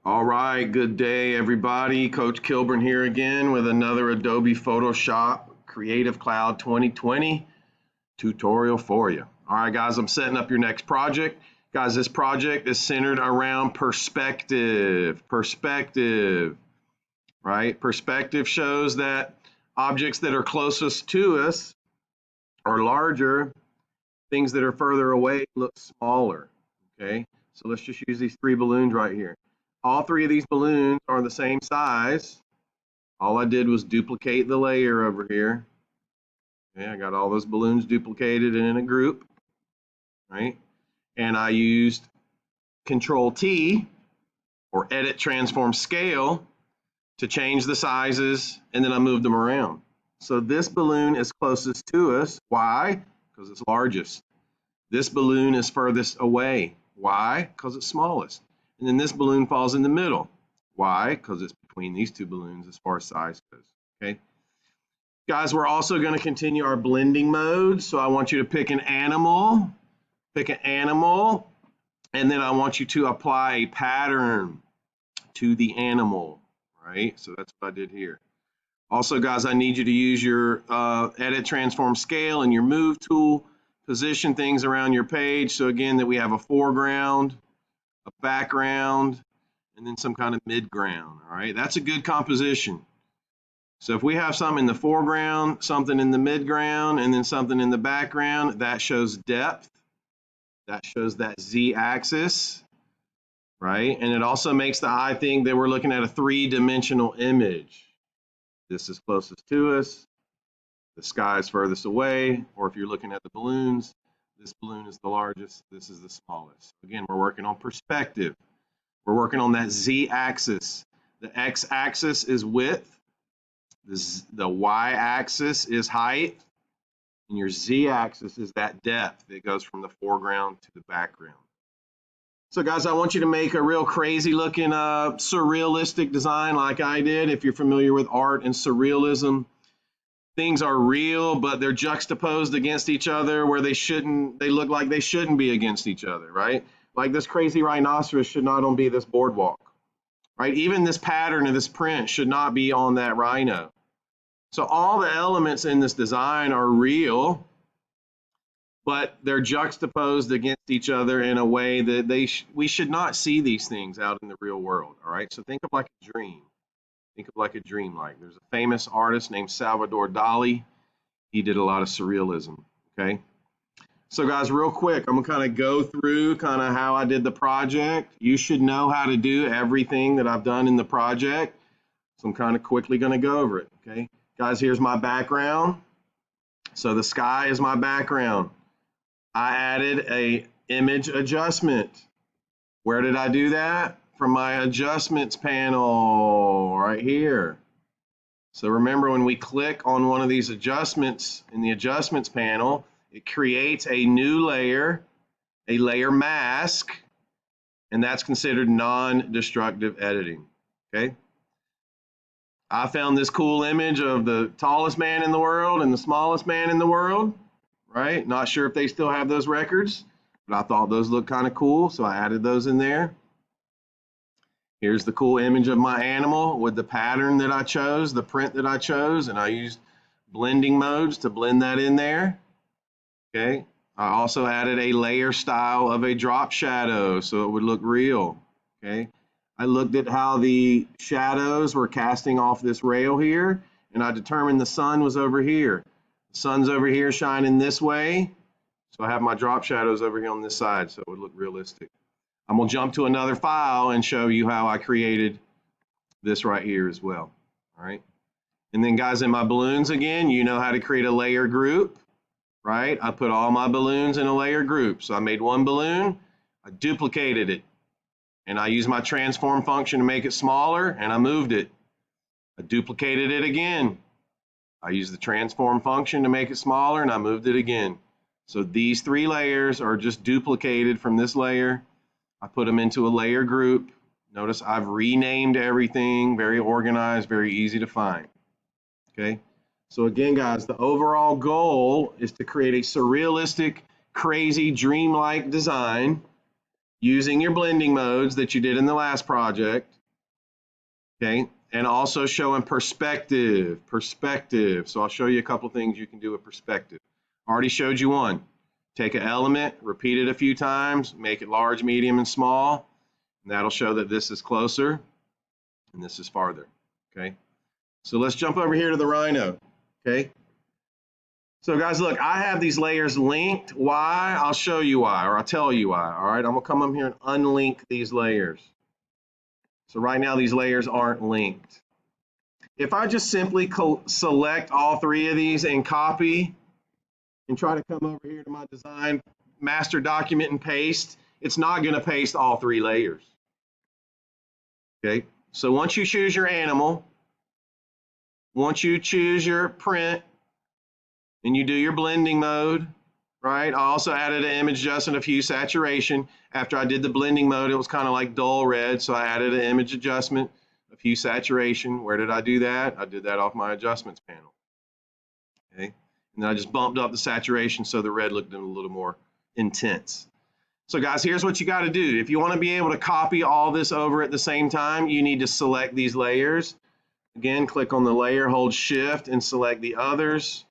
All right, good day, everybody. Coach Kilburn here again with another Adobe Photoshop Creative Cloud 2020 tutorial for you. All right, guys, I'm setting up your next project. Guys, this project is centered around perspective. Perspective, right? Perspective shows that objects that are closest to us are larger, things that are further away look smaller, okay? So let's just use these three balloons right here. All three of these balloons are the same size. All I did was duplicate the layer over here. Okay, I got all those balloons duplicated in a group, right? And I used Control T or Edit Transform Scale to change the sizes, and then I moved them around. So this balloon is closest to us. Why? Because it's largest. This balloon is furthest away. Why? Because it's smallest. And then this balloon falls in the middle. Why? Because it's between these two balloons as far as size goes. Okay. Guys, we're also going to continue our blending mode. So I want you to pick an animal, and then I want you to apply a pattern to the animal, right? So that's what I did here. Also, guys, I need you to use your Edit Transform Scale and your Move tool. Position things around your page. So again, that we have a foreground, a background, and then some kind of midground. All right, that's a good composition. So if we have something in the foreground, something in the midground, and then something in the background, that shows depth. That shows that z-axis, right? And it also makes the eye think that we're looking at a three-dimensional image. This is closest to us. The sky is furthest away, or if you're looking at the balloons, this balloon is the largest, this is the smallest. Again, we're working on perspective. We're working on that z-axis. The x-axis is width, the y-axis is height, and your z-axis is that depth that goes from the foreground to the background. So guys, I want you to make a real crazy looking surrealistic design like I did. If you're familiar with art and surrealism, things are real, but they're juxtaposed against each other where they look like they shouldn't be against each other, right? Like this crazy rhinoceros should not be this boardwalk, right? Even this pattern of this print should not be on that rhino. So all the elements in this design are real, but they're juxtaposed against each other in a way that we should not see these things out in the real world, all right? So think of like a dream. Think of like a dream. Like there's a famous artist named Salvador Dali. He did a lot of surrealism. Okay. So guys, real quick, I'm gonna kind of go through kind of how I did the project. You should know how to do everything that I've done in the project. So I'm kind of quickly gonna go over it. Okay. Guys, here's my background. So the sky is my background. I added a image adjustment. Where did I do that? From my adjustments panel right here. So remember, when we click on one of these adjustments in the adjustments panel, it creates a new layer, a layer mask, and that's considered non-destructive editing. Okay. I found this cool image of the tallest man in the world and the smallest man in the world, right? Not sure if they still have those records, but I thought those looked kind of cool, so I added those in there. Here's the cool image of my animal with the pattern that I chose, the print that I chose, and I used blending modes to blend that in there. Okay. I also added a layer style of a drop shadow so it would look real. Okay. I looked at how the shadows were casting off this rail here, and I determined the sun was over here. The sun's over here shining this way, so I have my drop shadows over here on this side so it would look realistic. I'm going to jump to another file and show you how I created this right here as well. All right. And then guys, in my balloons again, you know how to create a layer group, right? I put all my balloons in a layer group. So I made one balloon, I duplicated it, and I used my transform function to make it smaller, and I moved it. I duplicated it again. I used the transform function to make it smaller, and I moved it again. So these three layers are just duplicated from this layer. I put them into a layer group. Notice I've renamed everything, very organized, very easy to find. Okay. So again, guys, the overall goal is to create a surrealistic, crazy, dreamlike design using your blending modes that you did in the last project, okay, and also showing perspective. So I'll show you a couple things you can do with perspective. Already showed you one. Take an element, repeat it a few times, make it large, medium, and small, and that'll show that this is closer and this is farther, okay? So let's jump over here to the rhino, okay? So guys, look, I have these layers linked. Why? I'll show you why, or I'll tell you why, all right? I'm gonna come up here and unlink these layers. So right now, these layers aren't linked. If I just simply select all three of these and copy and try to come over here to my design master document and paste, it's not gonna paste all three layers, okay? So once you choose your animal, once you choose your print, and you do your blending mode, right? I also added an image adjustment, a hue saturation. After I did the blending mode, it was kind of like dull red, so I added an image adjustment, a hue saturation. Where did I do that? I did that off my adjustments panel, okay? And then I just bumped up the saturation so the red looked a little more intense. So guys, here's what you got to do. If you want to be able to copy all this over at the same time, you need to select these layers. Again, click on the layer, hold shift, and select the others.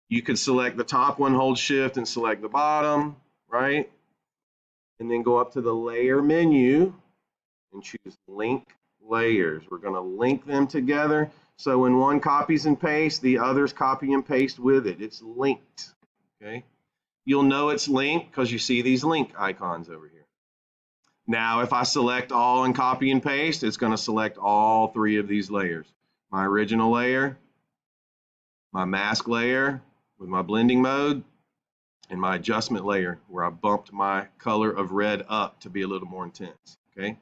You could select the top one, hold shift, and select the bottom, right? And then go up to the layer menu and choose link layers. We're going to link them together. So when one copies and pastes, the others copy and paste with it. It's linked, okay? You'll know it's linked because you see these link icons over here. Now, if I select all and copy and paste, it's going to select all three of these layers. My original layer, my mask layer, with my blending mode, and my adjustment layer where I bumped my color of red up to be a little more intense, okay?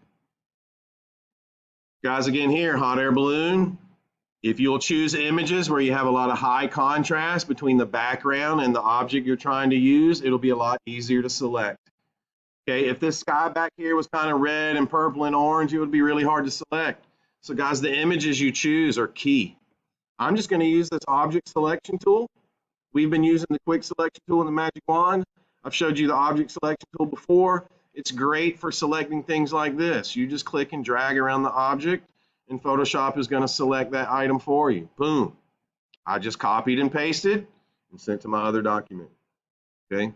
Guys, again here, hot air balloon. If you'll choose images where you have a lot of high contrast between the background and the object you're trying to use, it'll be a lot easier to select. Okay, if this sky back here was kind of red and purple and orange, it would be really hard to select. So guys, the images you choose are key. I'm just going to use this object selection tool. We've been using the quick selection tool in the magic wand. I've showed you the object selection tool before. It's great for selecting things like this. You just click and drag around the object and Photoshop is going to select that item for you. Boom. I just copied and pasted and sent to my other document. Okay.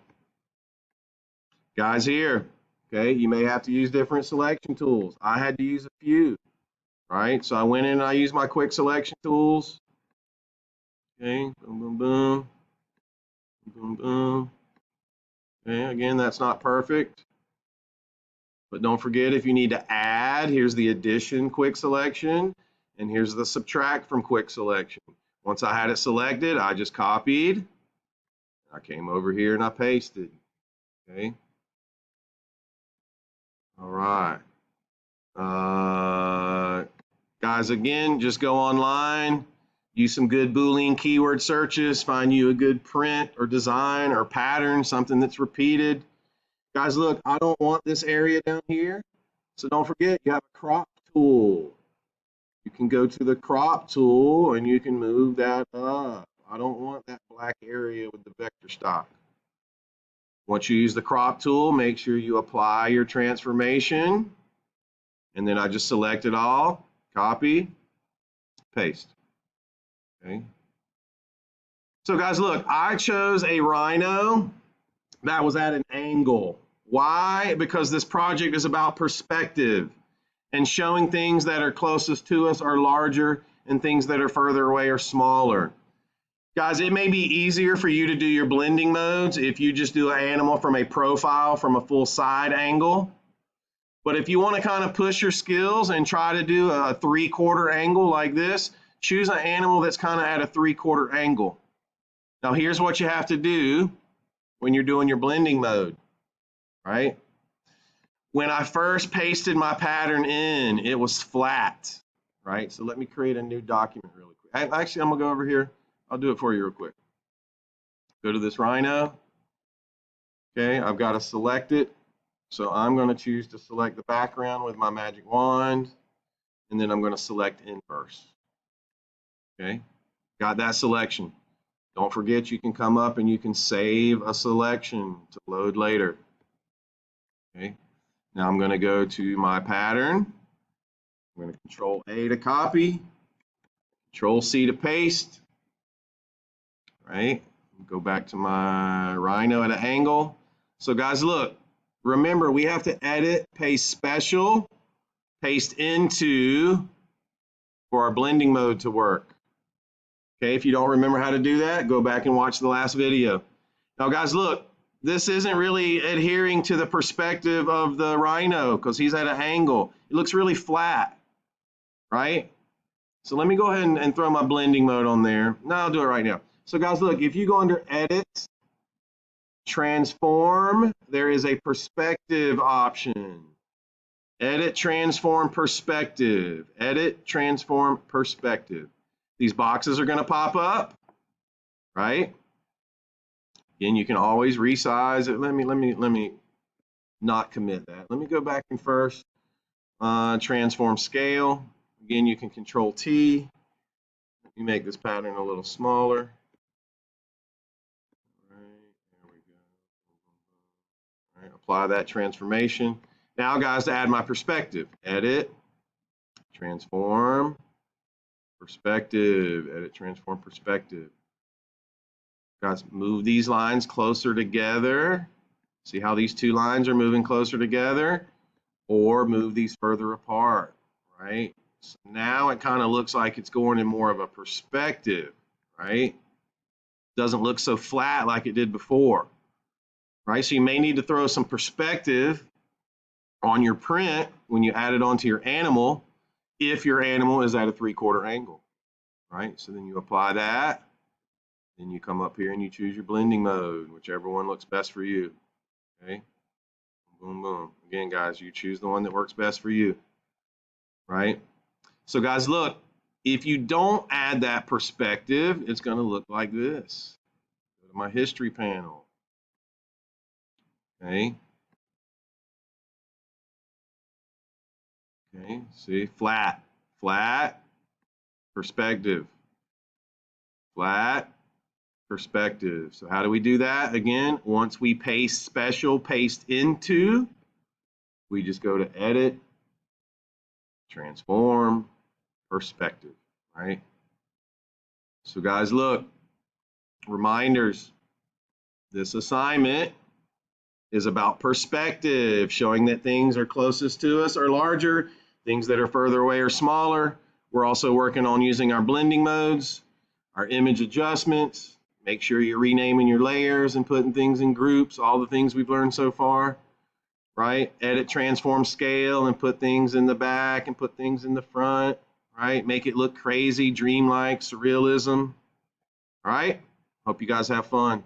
Guys here, okay, you may have to use different selection tools. I had to use a few, right? So I went in and I used my quick selection tools. Okay, boom, boom, boom. Boom, boom. Okay, again, that's not perfect. But don't forget, if you need to add, here's the addition quick selection, and here's the subtract from quick selection. Once I had it selected, I just copied. I came over here and I pasted. Okay. All right. Guys, again, just go online. Use some good Boolean keyword searches, find you a good print or design or pattern, something that's repeated. Guys, look, I don't want this area down here, so don't forget you have a crop tool. You can go to the crop tool and you can move that up. I don't want that black area with the vector stock. Once you use the crop tool, make sure you apply your transformation, and then I just select it all, copy, paste. Okay. So guys, look, I chose a rhino that was at an angle. Why? Because this project is about perspective and showing things that are closest to us are larger and things that are further away are smaller. Guys, it may be easier for you to do your blending modes if you just do an animal from a profile, from a full side angle. But if you want to kind of push your skills and try to do a 3/4 angle like this, choose an animal that's kind of at a 3/4 angle. Now here's what you have to do when you're doing your blending mode, right? When I first pasted my pattern in, it was flat, right? So let me create a new document really quick. Actually, I'm gonna go over here. I'll do it for you real quick. Go to this rhino. Okay, I've got to select it. So I'm going to choose to select the background with my magic wand, and then I'm going to select inverse. Okay, got that selection. Don't forget you can come up and you can save a selection to load later. Okay, Now I'm going to go to my pattern. I'm going to Control A to copy, Control C to paste, right? Go back to my Rhino at an angle. So guys, look, remember we have to edit, paste special, paste into for our blending mode to work. Okay, if you don't remember how to do that, go back and watch the last video. Now guys, look, this isn't really adhering to the perspective of the Rhino because he's at an angle. It looks really flat, right? So let me go ahead and throw my blending mode on there. No, I'll do it right now. So guys, look, if you go under Edit, Transform, there is a perspective option. Edit, Transform, Perspective. Edit, Transform, Perspective. These boxes are going to pop up, right? Again, you can always resize it. Let me not commit that. Let me go back and first transform scale. Again, you can Control T. Let me make this pattern a little smaller. All right, there we go. All right, apply that transformation. Now, guys, to add my perspective, edit, transform, perspective, edit, transform, perspective. Guys, move these lines closer together. See how these two lines are moving closer together? Or move these further apart, right? So now it kind of looks like it's going in more of a perspective, right? Doesn't look so flat like it did before, right? So you may need to throw some perspective on your print when you add it onto your animal if your animal is at a 3/4 angle, right? So then you apply that. Then you come up here and you choose your blending mode, whichever one looks best for you. Okay. Boom, boom. Again, guys, you choose the one that works best for you. Right? So, guys, look, if you don't add that perspective, it's going to look like this. Go to my history panel. Okay. Okay. See, flat, flat, perspective, flat, perspective. So how do we do that? Again, once we paste special, paste into, we just go to edit, transform, perspective, right? So guys, look, reminders. This assignment is about perspective, showing that things are closest to us are larger, things that are further away are smaller. We're also working on using our blending modes, our image adjustments. Make sure you're renaming your layers and putting things in groups, all the things we've learned so far, right? Edit, transform, scale, and put things in the back and put things in the front, right? Make it look crazy, dreamlike, surrealism, all right? Hope you guys have fun.